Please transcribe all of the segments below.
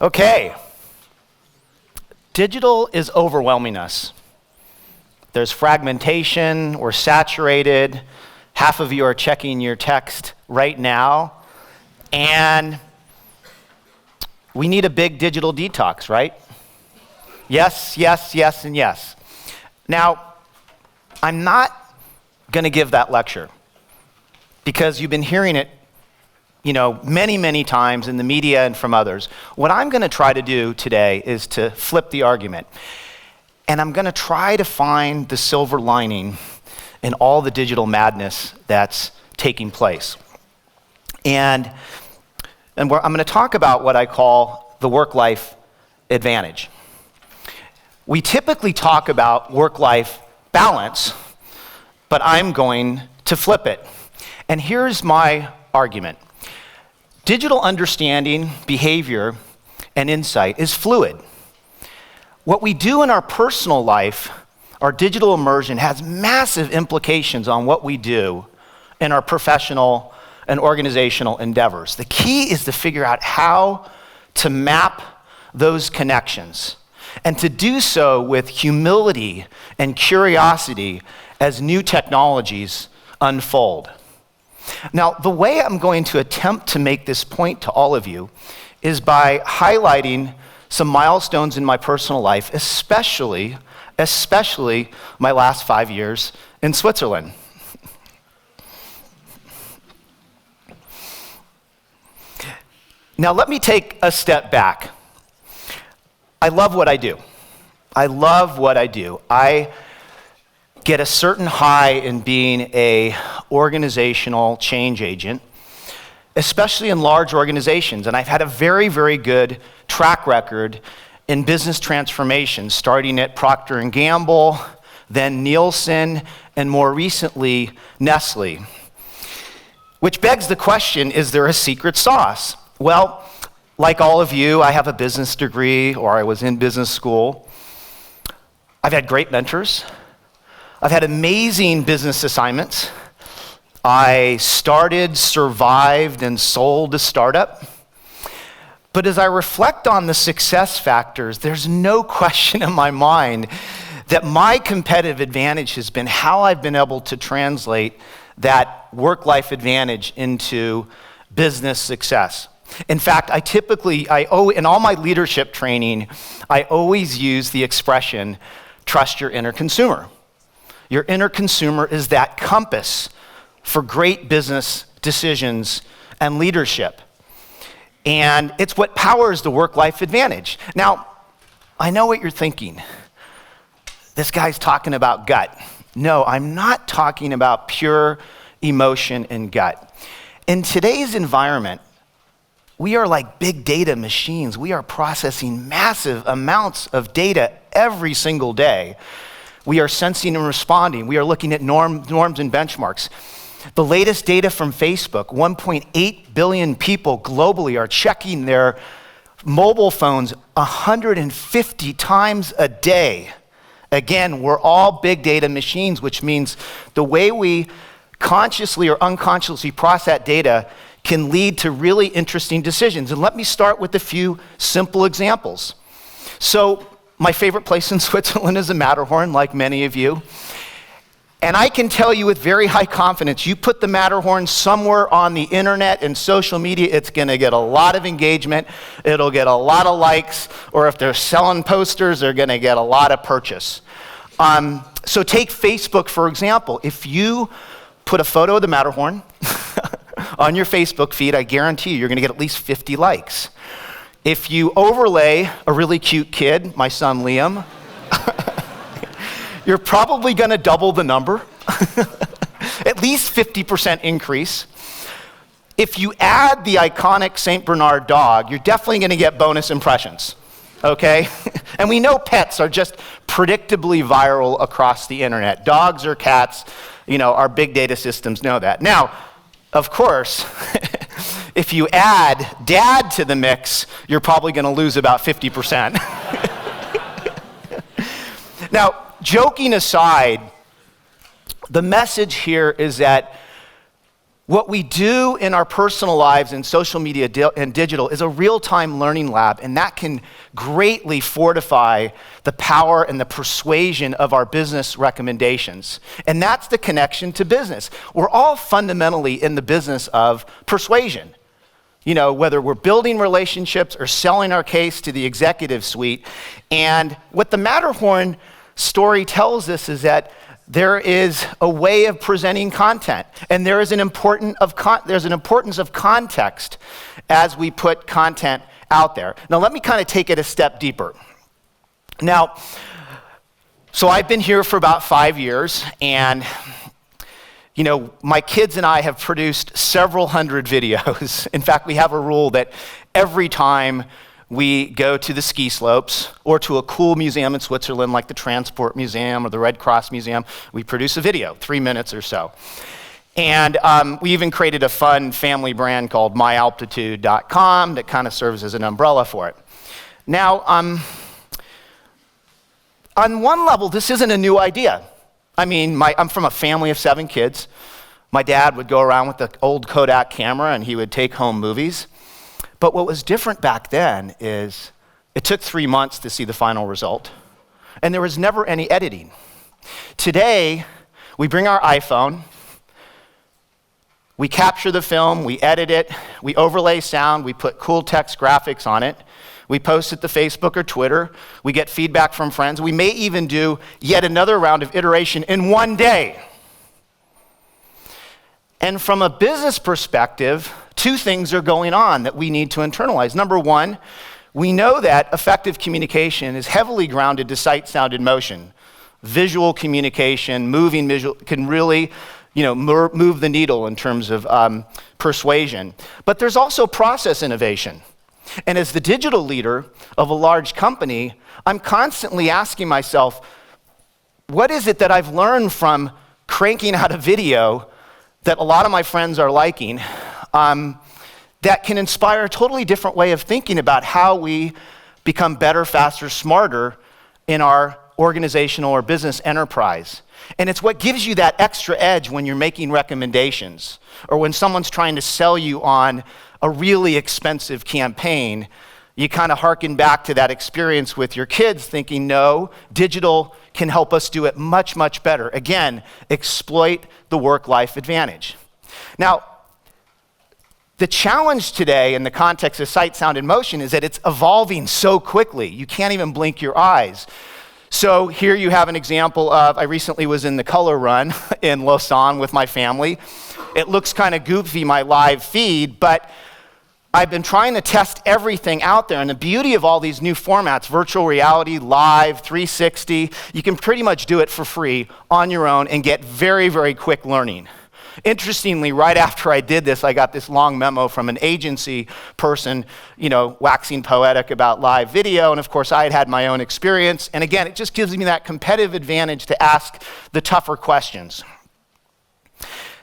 Okay. Digital is overwhelming us. There's fragmentation, we're saturated. Half of you are checking your text right now. And we need a big digital detox, right? Yes, yes, yes, and yes. Now, I'm not going to give that lecture because you've been hearing it, many, many times in the media and from others. What I'm going to try to do today is to flip the argument. And I'm going to try to find the silver lining in all the digital madness that's taking place. And I'm going to talk about what I call the work-life advantage. We typically talk about work-life balance, but I'm going to flip it. And here's my argument. Digital understanding, behavior, and insight is fluid. What we do in our personal life, our digital immersion, has massive implications on what we do in our professional and organizational endeavors. The key is to figure out how to map those connections and to do so with humility and curiosity as new technologies unfold. Now, the way I'm going to attempt to make this point to all of you is by highlighting some milestones in my personal life, especially my last 5 years in Switzerland. Now, let me take a step back. I love what I do. I get a certain high in being an organizational change agent, especially in large organizations. And I've had a very, very good track record in business transformation, starting at Procter & Gamble, then Nielsen, and more recently, Nestle. Which begs the question, is there a secret sauce? Well, like all of you, I have a business degree, or I was in business school. I've had great mentors. I've had amazing business assignments. I started, survived, and sold a startup. But as I reflect on the success factors, there's no question in my mind that my competitive advantage has been how I've been able to translate that work-life advantage into business success. In fact, in all my leadership training, I always use the expression, trust your inner consumer. Your inner consumer is that compass for great business decisions and leadership. And it's what powers the work-life advantage. Now, I know what you're thinking. This guy's talking about gut. No, I'm not talking about pure emotion and gut. In today's environment, we are like big data machines. We are processing massive amounts of data every single day. We are sensing and responding. We are looking at norms and benchmarks. The latest data from Facebook, 1.8 billion people globally are checking their mobile phones 150 times a day. Again, we're all big data machines, which means the way we consciously or unconsciously process that data can lead to really interesting decisions. And let me start with a few simple examples. So my favorite place in Switzerland is the Matterhorn, like many of you. And I can tell you with very high confidence, you put the Matterhorn somewhere on the internet and social media, it's gonna get a lot of engagement, it'll get a lot of likes, or if they're selling posters, they're gonna get a lot of purchase. So take Facebook, for example. If you put a photo of the Matterhorn on your Facebook feed, I guarantee you're gonna get at least 50 likes. If you overlay a really cute kid, my son Liam, you're probably gonna double the number, at least 50% increase. If you add the iconic St. Bernard dog, you're definitely gonna get bonus impressions, okay? And we know pets are just predictably viral across the internet. Dogs or cats, our big data systems know that. Now, of course, if you add dad to the mix, you're probably gonna lose about 50%. Now, joking aside, the message here is that What we do in our personal lives in social media and digital is a real-time learning lab, and that can greatly fortify the power and the persuasion of our business recommendations. And that's the connection to business. We're all fundamentally in the business of persuasion. You know, whether we're building relationships or selling our case to the executive suite. And what the Matterhorn story tells us is that there is a way of presenting content, and there is there's an importance of context as we put content out there. Now, let me kind of take it a step deeper. Now, so I've been here for about 5 years, and you know, my kids and I have produced several hundred videos. In fact, we have a rule that every time we go to the ski slopes or to a cool museum in Switzerland like the Transport Museum or the Red Cross Museum, we produce a video, 3 minutes or so. And we even created a fun family brand called myaltitude.com that kind of serves as an umbrella for it. Now, on one level, this isn't a new idea. I mean, I'm from a family of 7 kids. My dad would go around with the old Kodak camera and he would take home movies. But what was different back then is it took 3 months to see the final result, and there was never any editing. Today, we bring our iPhone, we capture the film, we edit it, we overlay sound, we put cool text graphics on it, we post it to Facebook or Twitter, we get feedback from friends, we may even do yet another round of iteration in one day. And from a business perspective, 2 things are going on that we need to internalize. Number one, we know that effective communication is heavily grounded to sight, sound, and motion. Visual communication, moving visual, can really, move the needle in terms of persuasion. But there's also process innovation. And as the digital leader of a large company, I'm constantly asking myself, what is it that I've learned from cranking out a video that a lot of my friends are liking, that can inspire a totally different way of thinking about how we become better, faster, smarter in our organizational or business enterprise. And it's what gives you that extra edge when you're making recommendations, or when someone's trying to sell you on a really expensive campaign. You kind of harken back to that experience with your kids thinking, no, digital can help us do it much, much better. Again, exploit the work-life advantage. Now, the challenge today in the context of sight, sound, and motion is that it's evolving so quickly. You can't even blink your eyes. So here you have an example of, I recently was in the Color Run in Lausanne with my family. It looks kind of goofy, my live feed, but I've been trying to test everything out there, and the beauty of all these new formats, virtual reality, live, 360, you can pretty much do it for free on your own and get very, very quick learning. Interestingly, right after I did this, I got this long memo from an agency person, waxing poetic about live video, and of course I had my own experience, and again, it just gives me that competitive advantage to ask the tougher questions.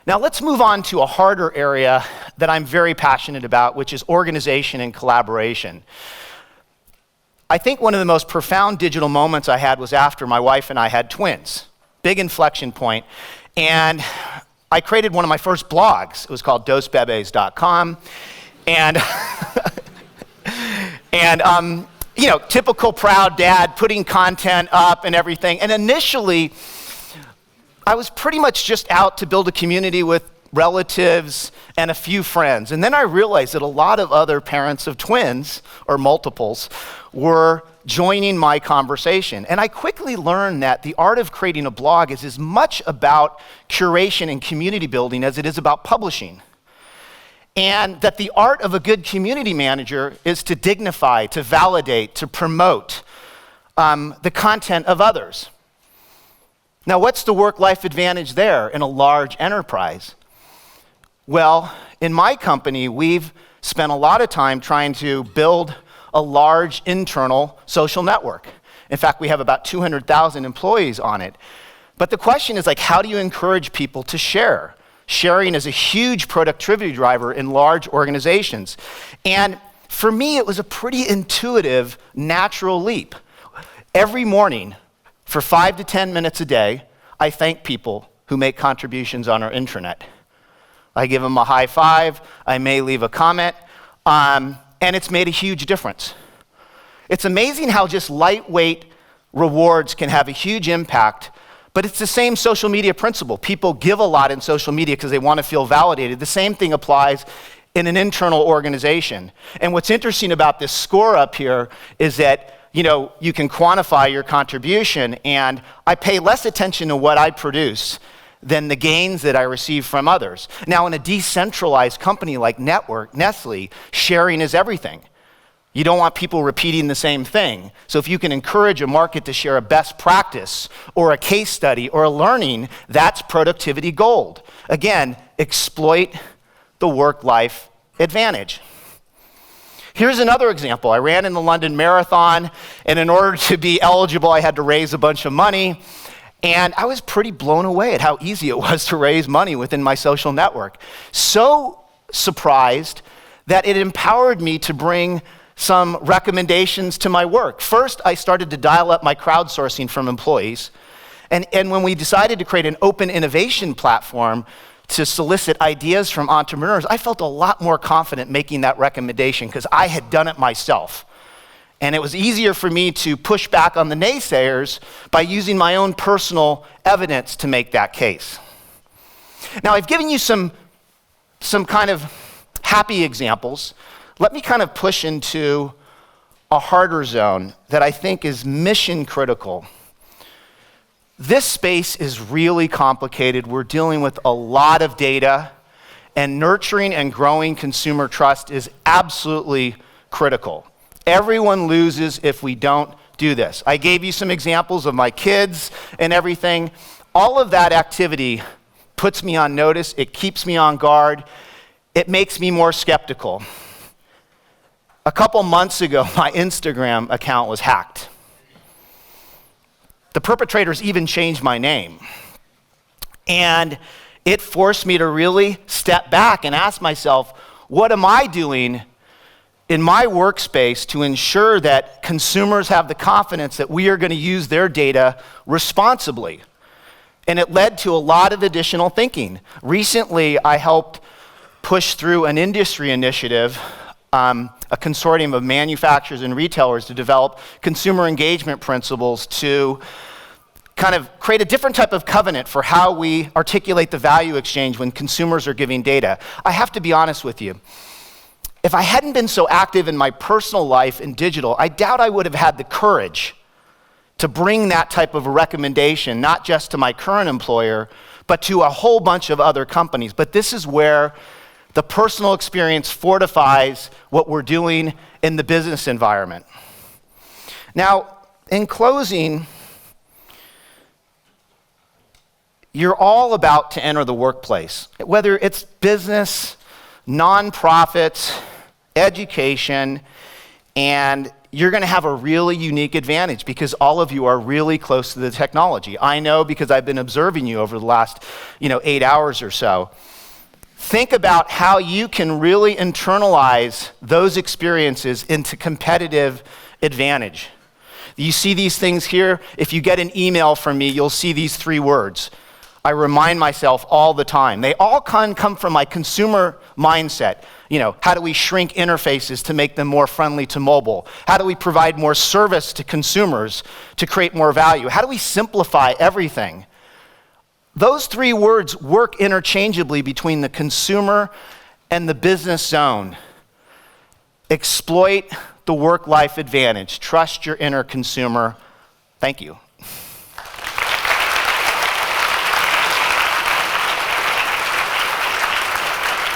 Now let's move on to a harder area that I'm very passionate about, which is organization and collaboration. I think one of the most profound digital moments I had was after my wife and I had twins. Big inflection point. And I created one of my first blogs. It was called dosebebes.com. And, typical proud dad putting content up and everything. And initially, I was pretty much just out to build a community with relatives and a few friends. And then I realized that a lot of other parents of twins, or multiples, were joining my conversation. And I quickly learned that the art of creating a blog is as much about curation and community building as it is about publishing. And that the art of a good community manager is to dignify, to validate, to promote the content of others. Now, what's the work-life advantage there in a large enterprise? Well, in my company, we've spent a lot of time trying to build a large internal social network. In fact, we have about 200,000 employees on it. But the question is, how do you encourage people to share? Sharing is a huge productivity driver in large organizations. And for me, it was a pretty intuitive, natural leap. Every morning, for 5 to 10 minutes a day, I thank people who make contributions on our intranet. I give them a high five, I may leave a comment, and it's made a huge difference. It's amazing how just lightweight rewards can have a huge impact, but it's the same social media principle. People give a lot in social media because they want to feel validated. The same thing applies in an internal organization. And what's interesting about this score up here is that you can quantify your contribution, and I pay less attention to what I produce than the gains that I receive from others. Now, in a decentralized company like Nestle, sharing is everything. You don't want people repeating the same thing. So if you can encourage a market to share a best practice or a case study or a learning, that's productivity gold. Again, exploit the work-life advantage. Here's another example. I ran in the London Marathon, and in order to be eligible, I had to raise a bunch of money. And I was pretty blown away at how easy it was to raise money within my social network. So surprised that it empowered me to bring some recommendations to my work. First, I started to dial up my crowdsourcing from employees. And when we decided to create an open innovation platform to solicit ideas from entrepreneurs, I felt a lot more confident making that recommendation because I had done it myself. And it was easier for me to push back on the naysayers by using my own personal evidence to make that case. Now, I've given you some kind of happy examples. Let me kind of push into a harder zone that I think is mission critical. This space is really complicated. We're dealing with a lot of data, and nurturing and growing consumer trust is absolutely critical. Everyone loses if we don't do this. I gave you some examples of my kids and everything. All of that activity puts me on notice. It keeps me on guard. It makes me more skeptical. A couple months ago, my Instagram account was hacked. The perpetrators even changed my name. And it forced me to really step back and ask myself, what am I doing in my workspace to ensure that consumers have the confidence that we are going to use their data responsibly? And it led to a lot of additional thinking. Recently, I helped push through an industry initiative, a consortium of manufacturers and retailers to develop consumer engagement principles to kind of create a different type of covenant for how we articulate the value exchange when consumers are giving data. I have to be honest with you. If I hadn't been so active in my personal life in digital, I doubt I would have had the courage to bring that type of a recommendation, not just to my current employer, but to a whole bunch of other companies. But this is where the personal experience fortifies what we're doing in the business environment. Now, in closing, you're all about to enter the workplace, whether it's business, nonprofits, education, and you're going to have a really unique advantage because all of you are really close to the technology. I know because I've been observing you over the last 8 hours or so. Think about how you can really internalize those experiences into competitive advantage. You see these things here. If you get an email from me, you'll see these 3 words. I remind myself all the time. They all come from my consumer mindset. How do we shrink interfaces to make them more friendly to mobile? How do we provide more service to consumers to create more value? How do we simplify everything? Those 3 words work interchangeably between the consumer and the business zone. Exploit the work-life advantage. Trust your inner consumer. Thank you.